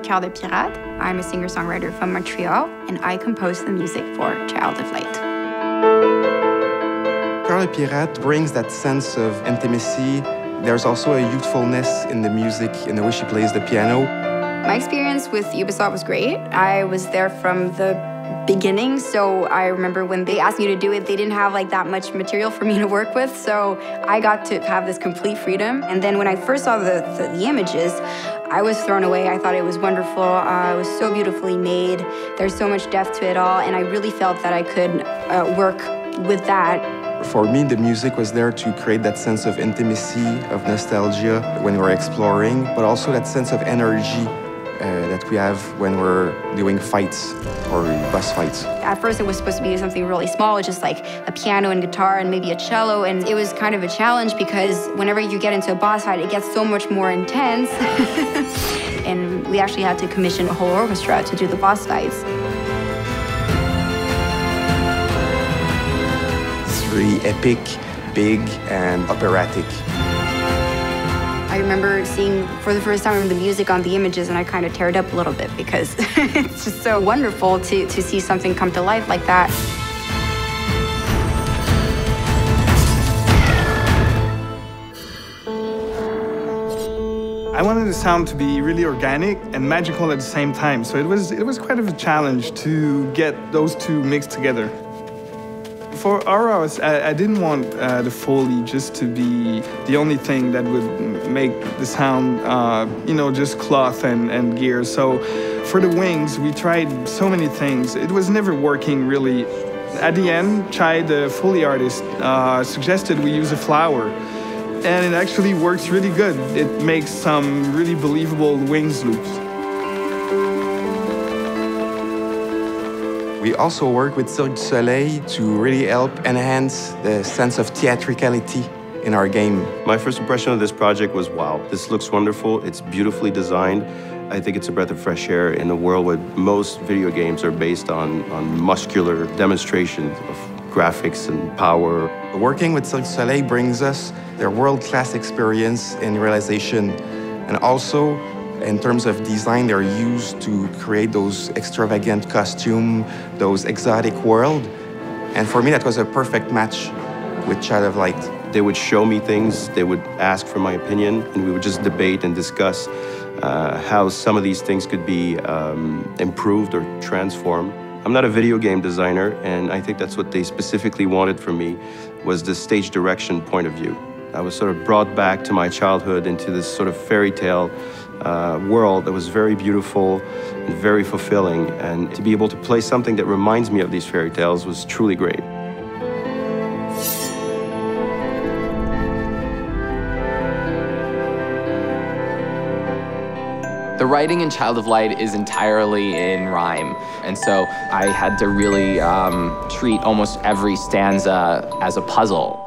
Coeur de Pirate. I'm a singer-songwriter from Montreal, and I compose the music for Child of Light. Coeur de Pirate brings that sense of intimacy. There's also a youthfulness in the music, in the way she plays the piano. My experience with Ubisoft was great. I was there from the beginning, so I remember when they asked me to do it, they didn't have like that much material for me to work with, so I got to have this complete freedom. And then when I first saw the images, I was thrown away. I thought it was wonderful. It was so beautifully made. There's so much depth to it all, and I really felt that I could work with that. For me, the music was there to create that sense of intimacy, of nostalgia when we're exploring, but also that sense of energy that we have when we're doing fights or boss fights. At first it was supposed to be something really small, just like a piano and guitar and maybe a cello, and it was kind of a challenge because whenever you get into a boss fight, it gets so much more intense. And we actually had to commission a whole orchestra to do the boss fights. It's really epic, big, and operatic. I remember seeing for the first time the music on the images, and I kind of teared up a little bit because it's just so wonderful to see something come to life like that. I wanted the sound to be really organic and magical at the same time, so it was quite of a challenge to get those two mixed together. For Aura, I didn't want the Foley just to be the only thing that would make the sound, just cloth and gear. So for the wings, we tried so many things. It was never working really. At the end, Chai, the Foley artist, suggested we use a flower. And it actually works really good. It makes some really believable wings loops. We also work with Cirque du Soleil to really help enhance the sense of theatricality in our game. My first impression of this project was, wow, this looks wonderful, it's beautifully designed. I think it's a breath of fresh air in a world where most video games are based on muscular demonstrations of graphics and power. Working with Cirque du Soleil brings us their world-class experience in realization, and also in terms of design, they're used to create those extravagant costumes, those exotic world. And for me, that was a perfect match with Child of Light. They would show me things, they would ask for my opinion, and we would just debate and discuss how some of these things could be improved or transformed. I'm not a video game designer, and I think that's what they specifically wanted from me, was the stage direction point of view. I was sort of brought back to my childhood into this sort of fairy tale world that was very beautiful and very fulfilling, and to be able to play something that reminds me of these fairy tales was truly great. The writing in Child of Light is entirely in rhyme, and so I had to really treat almost every stanza as a puzzle.